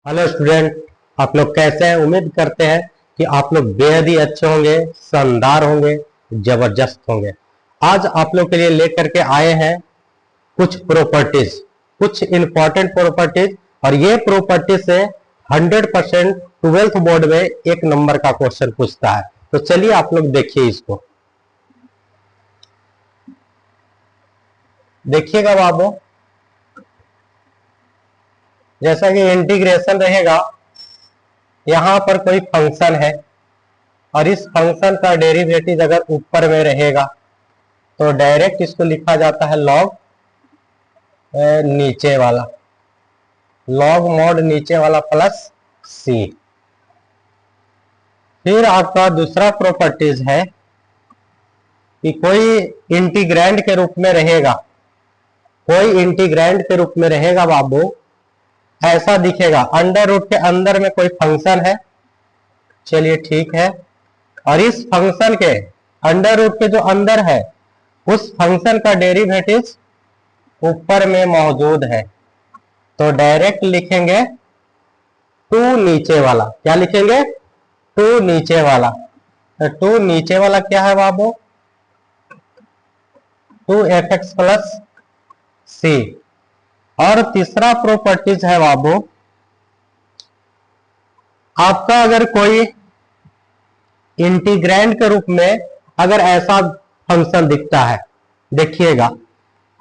Hello student, आप लोग कैसे हैं? उम्मीद करते हैं कि आप लोग बेहद ही अच्छे होंगे, शानदार होंगे, जबरदस्त होंगे। आज आप लोग के लिए लेकर के आए हैं कुछ प्रॉपर्टीज, कुछ इंपॉर्टेंट प्रॉपर्टीज, और ये प्रॉपर्टीज से 100% ट्वेल्थ बोर्ड में एक नंबर का क्वेश्चन पूछता है। तो चलिए आप लोग देखिए, इसको देखिएगा बाबू। जैसा कि इंटीग्रेशन रहेगा, यहां पर कोई फंक्शन है और इस फंक्शन का डेरिवेटिव अगर ऊपर में रहेगा तो डायरेक्ट इसको लिखा जाता है लॉग नीचे वाला, लॉग मॉड नीचे वाला प्लस सी। फिर आपका दूसरा प्रॉपर्टीज है कि कोई इंटीग्रैंड के रूप में रहेगा, कोई इंटीग्रैंड के रूप में रहेगा बाबू, ऐसा दिखेगा। अंडर रूट के अंदर में कोई फंक्शन है, चलिए ठीक है, और इस फंक्शन के अंडर रूट के जो अंदर है उस फंक्शन का डेरिवेटिव ऊपर में मौजूद है, तो डायरेक्ट लिखेंगे टू नीचे वाला। क्या लिखेंगे? टू नीचे वाला। तो टू नीचे वाला क्या है बाबू? 2fx प्लस सी। और तीसरा प्रॉपर्टीज है बाबू, आपका अगर कोई इंटीग्रैंड के रूप में अगर ऐसा फंक्शन दिखता है, देखिएगा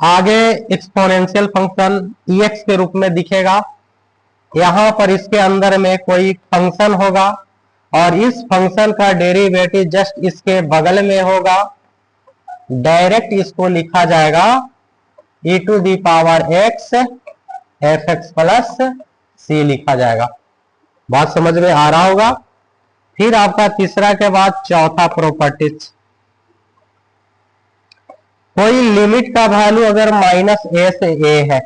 आगे एक्सपोनेंशियल फंक्शन ex के रूप में दिखेगा, यहां पर इसके अंदर में कोई फंक्शन होगा और इस फंक्शन का डेरिवेटिव जस्ट इसके बगल में होगा, डायरेक्ट इसको लिखा जाएगा e to the power x fx plus C लिखा जाएगा। बात समझ में आ रहा होगा। फिर आपका तीसरा के बाद चौथा प्रॉपर्टीज, कोई लिमिट का वैल्यू अगर माइनस ए से ए है,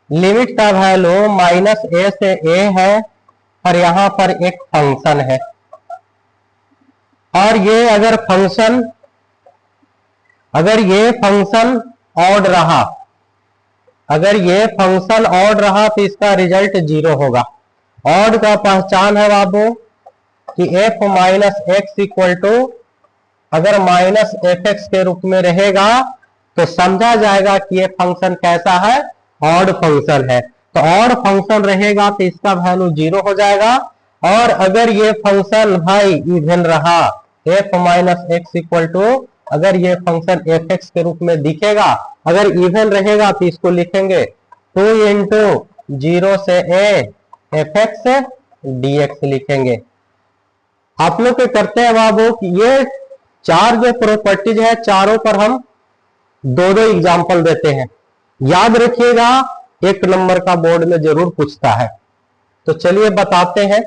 लिमिट का वैल्यू माइनस ए से ए है और यहां पर एक फंक्शन है, और ये अगर ये फंक्शन ऑड रहा, अगर ये फंक्शन ऑड रहा तो इसका रिजल्ट 0 होगा। ऑड का पहचान है बाबू कि f minus x equal to, अगर माइनस एफ एक्स के रूप में रहेगा तो समझा जाएगा कि ये फंक्शन कैसा है? ऑड फंक्शन है। तो ऑड फंक्शन रहेगा तो इसका वैल्यू 0 हो जाएगा। और अगर ये फंक्शन भाई इवन रहा, f minus x equal to, अगर ये फंक्शन एफ एक्स के रूप में दिखेगा, अगर इवन रहेगा तो इसको लिखेंगे 2 इंटू 0 से a F x D x लिखेंगे। आप लोग क्या करते हैं बाबू कि ये चार जो प्रॉपर्टीज है, चारों पर हम दो दो एग्जाम्पल देते हैं। याद रखिएगा, एक नंबर का बोर्ड में जरूर पूछता है। तो चलिए बताते हैं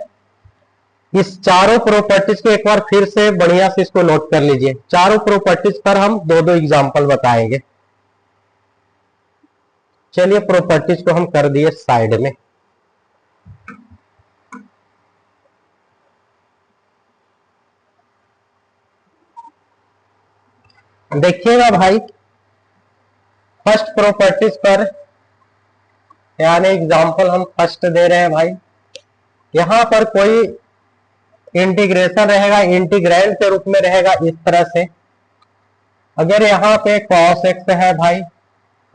इस चारों प्रॉपर्टीज को, एक बार फिर से बढ़िया से इसको नोट कर लीजिए। चारों प्रॉपर्टीज पर हम दो दो एग्जाम्पल बताएंगे। चलिए प्रॉपर्टीज को हम कर दिए साइड में। देखिएगा भाई, फर्स्ट प्रॉपर्टीज पर यानी एग्जांपल हम फर्स्ट दे रहे हैं भाई। यहां पर कोई इंटीग्रेशन रहेगा, इंटीग्रैंड के रूप में रहेगा इस तरह से। अगर यहाँ पे cos x है भाई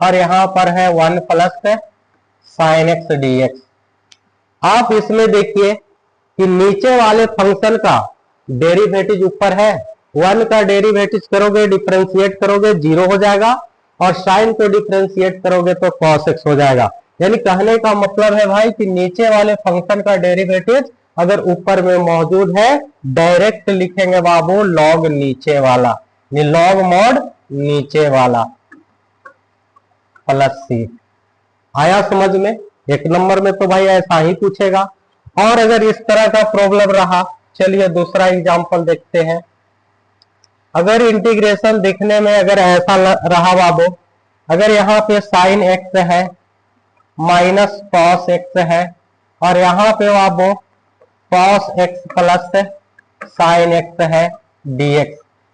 और यहां पर है 1 plus sine x D x, आप इसमें देखिए कि नीचे वाले फंक्शन का डेरिवेटिव ऊपर है, 1 का डेरिवेटिव करोगे, डिफरेंशिएट करोगे 0 हो जाएगा, और साइन को डिफरेंशिएट करोगे तो cos x हो जाएगा। यानी कहने का मतलब है भाई कि नीचे वाले फंक्शन का डेरिवेटिव अगर ऊपर में मौजूद है, डायरेक्ट लिखेंगे बाबू लॉग नीचे वाला, लॉग मॉड नीचे वाला प्लस सी। आया समझ में? एक नंबर में तो भाई ऐसा ही पूछेगा। और अगर इस तरह का प्रॉब्लम रहा, चलिए दूसरा एग्जांपल देखते हैं। अगर इंटीग्रेशन दिखने में अगर ऐसा रहा बाबू, अगर यहाँ पे साइन एक्स है माइनस कॉस एक्स है और यहाँ पे बाबू cos x plus sine x है dx,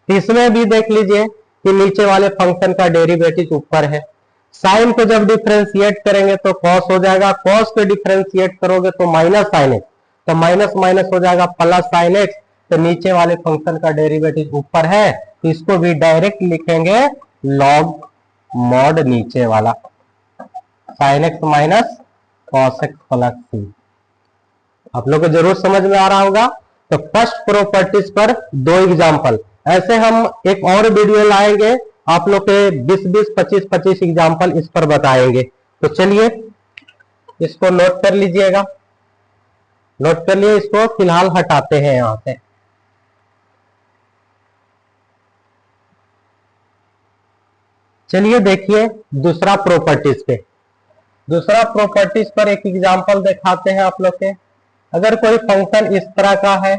इसमें भी देख लीजिए कि नीचे वाले फंक्शन का डेरिवेटिव ऊपर है, साइन को जब डिफरेंशिएट करेंगे तो कॉस हो जाएगा, कॉस को डिफरेंशिएट करोगे तो माइनस साइन एक्स, तो माइनस माइनस हो जाएगा प्लस साइन एक्स। तो नीचे वाले फंक्शन का डेरिवेटिव ऊपर है तो इसको भी डायरेक्ट लिखेंगे लॉग मॉड नीचे वाला sine x minus cos x plus C. आप लोग को जरूर समझ में आ रहा होगा। तो फर्स्ट प्रॉपर्टीज पर 2 एग्जांपल, ऐसे हम एक और वीडियो लाएंगे, आप लोग के 20-20, 25-25 एग्जांपल इस पर बताएंगे। तो चलिए इसको नोट कर लीजिएगा, नोट कर लिए, इसको फिलहाल हटाते हैं यहां से। चलिए देखिए दूसरा प्रॉपर्टीज पे, दूसरा प्रॉपर्टीज पर एक एग्जांपल दिखाते हैं आप लोग के। अगर कोई फंक्शन इस तरह का है,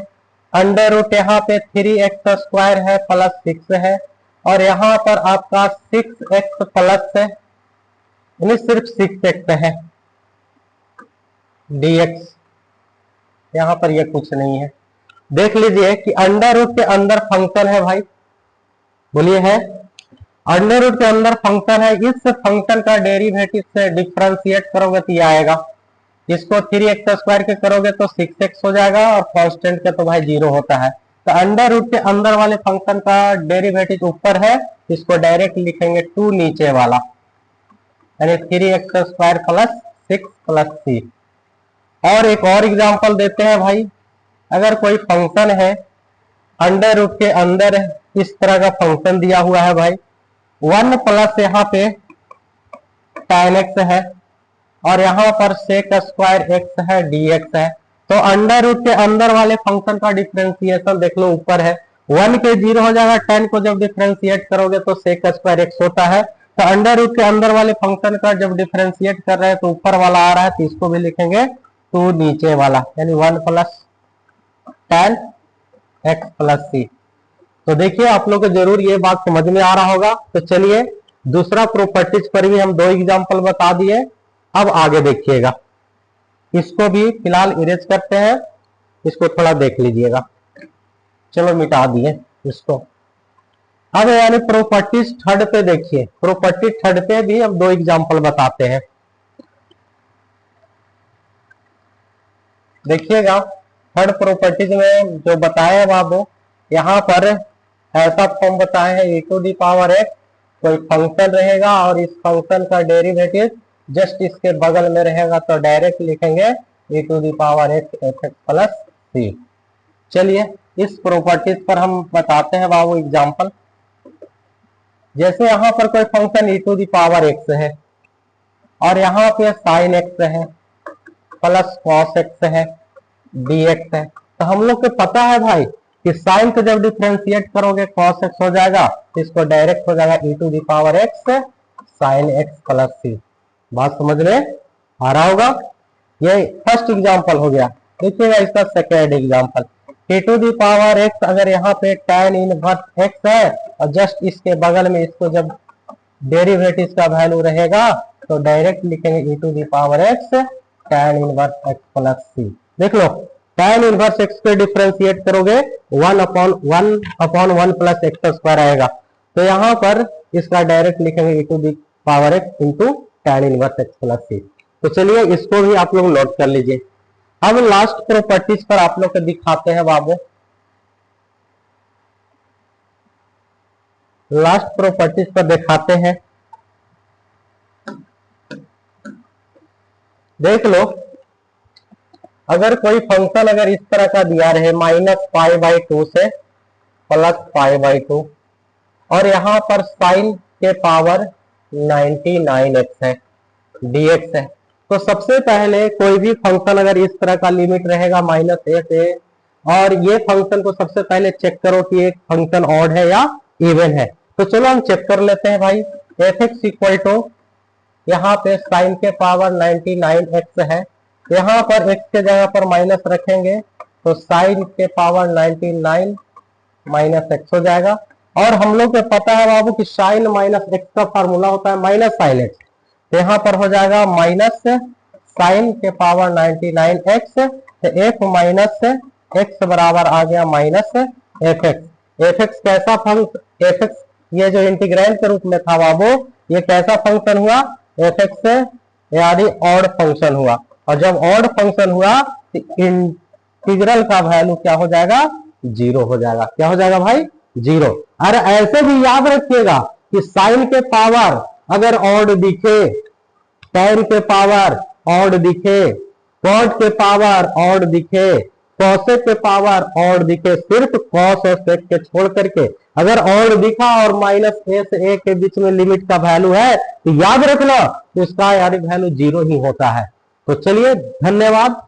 अंडर रूट यहाँ पे 3x² है प्लस 6 है, और यहाँ पर आपका 6x प्लस है, यानी सिर्फ 6x है, dx, यहाँ पर ये कुछ नहीं है। देख लीजिए कि अंडर रूट के अंदर फंक्शन है भाई, बोलिए है, अंडर रूट के अंदर फंक्शन है, इस फंक्शन का डेरिवेटिव से डिफरेंशिएट करोगे तो ये आएगा, इसको 3x² के करोगे तो 6x हो जाएगा, और कांस्टेंट के तो भाई 0 होता है। तो अंडर रूट के अंदर वाले फंक्शन का डेरिवेटिव ऊपर है, इसको डायरेक्ट लिखेंगे 2 नीचे वाला, यानी 3x² प्लस 6 प्लस c। और एक और एग्जांपल देते हैं भाई, अगर कोई फंक्शन है अंडर रूट के अंदर इस तरह का फंक्शन दिया हुआ है भाई, 1 प्लस यहाँ पे tan x है, और यहाँ पर sec² x है, dx है। तो अंडर रूट के अंदर वाले फंक्शन का डिफरेंशिएशन देख लो ऊपर है, 1 के 0 हो जाएगा, 10 को जब डिफरेंशिएट करोगे तो sec² x होता है। तो अंडर रूट के अंदर वाले फंक्शन का जब डिफरेंशिएट कर रहे हैं तो ऊपर वाला आ रहा है, तो इसको भी लिखेंगे 2 नीचे वाला, यानी 1 plus tan x plus c। तो देखिए आप लोग को जरूर ये बात समझ में आ रहा होगा। तो चलिए दूसरा प्रॉपर्टीज पर भी हम 2 एग्जांपल बता दिए, अब आगे देखिएगा, इसको भी फिलहाल इरेज करते हैं, इसको थोड़ा देख लीजिएगा, चलो मिटा दिए इसको। अब यानी प्रॉपर्टीज थर्ड पे देखिए, प्रॉपर्टी थर्ड पे भी हम 2 एग्जांपल बताते हैं। देखिएगा थर्ड प्रॉपर्टीज में जो बताया बाबू, यहाँ पर ऐसा फॉर्म बताए हैं e⁻x, कोई फंक्शन रहेगा और इस फंक्शन का डेरिवेटिव जस्ट इसके बगल में रहेगा, तो डायरेक्ट लिखेंगे e⁻x fx प्लस c। चलिए इस प्रॉपर्टीज पर हम बताते हैं बाबू एग्जांपल। जैसे यहाँ पर कोई फंक्शन e⁻x है, और यहाँ पे sin x है प्लस cos x है, dx है। तो हम लोग को पता है भाई कि साइन को जब डिफरेंशिएट करोगे cos x हो जाएगा, तो इसको डायरेक्ट हो जाएगा e⁻x sin x plus c। बात समझ में आ रहा होगा। ये फर्स्ट एग्जांपल हो गया। देखिएगा इसका सेकेंड एग्जांपल, e⁻x अगर यहाँ पे tan इनवर्स x है और जस्ट इसके बगल में इसको जब डेरिवेटिव का वैल्यू रहेगा तो डायरेक्ट लिखेंगे e⁻x tan inverse x plus c। देख लो tan इनवर्स x को डिफरेंशिएट करोगे 1/1 प्लस x² आएगा, तो यहाँ पर इसका डायरेक्ट लिखेंगे e⁻x into tan inverse x plus c। तो चलिए इसको भी आप लोग नोट कर लीजिए। अब लास्ट प्रॉपर्टीज पर आप लोग को दिखाते हैं बाबू, लास्ट प्रॉपर्टीज पर दिखाते हैं। देख लो अगर कोई फंक्शन अगर इस तरह का दिया रहे -π/2 से +π/2, और यहाँ पर साइन के पावर 99x है, dx है। तो सबसे पहले कोई भी फंक्शन अगर इस तरह का लिमिट रहेगा -a से, और ये फंक्शन को सबसे पहले चेक करो कि एक फंक्शन ऑड है या इवन है। तो चलो हम चेक कर लेते हैं भाई। fx इक्वल टू यहाँ पे साइन के पावर 99x है, यहाँ पर x के जगह पर माइनस रखेंगे तो साइन के पावर 99 माइनस x हो जाएगा। और हम लोग को पता है बाबू कि साइन माइनस x का फार्मूला होता है माइनस साइन x, तो यहाँ पर हो जाएगा माइनस साइन के पावर 99x, तो f माइनस x बराबर आ गया माइनस fx। fx कैसा फंक्शन, fx ये जो इंटीग्रैंड के रूप में था बाबू, ये कैसा फंक्शन हुआ, एफ एक्स से यानी ऑड फंक्शन हुआ। और जब ऑड फंक्शन हुआ तो इंटीग्रल का वैल्यू क्या हो जाएगा, जीरो हो जाएगा। क्या हो जाएगा भाई, जीरो। अरे ऐसे भी याद रखिएगा कि साइन के पावर अगर ऑड दिखे, tan के पावर ऑड दिखे, cot के पावर ऑड दिखे, cosec के पावर ऑड दिखे, सिर्फ cos और sec के छोड़ करके अगर ऑड दिखा और माइनस ए से ए के बीच में लिमिट का वैल्यू है तो याद रखना उसका यानी वैल्यू जीरो ही होता है। तो चलिए धन्यवाद।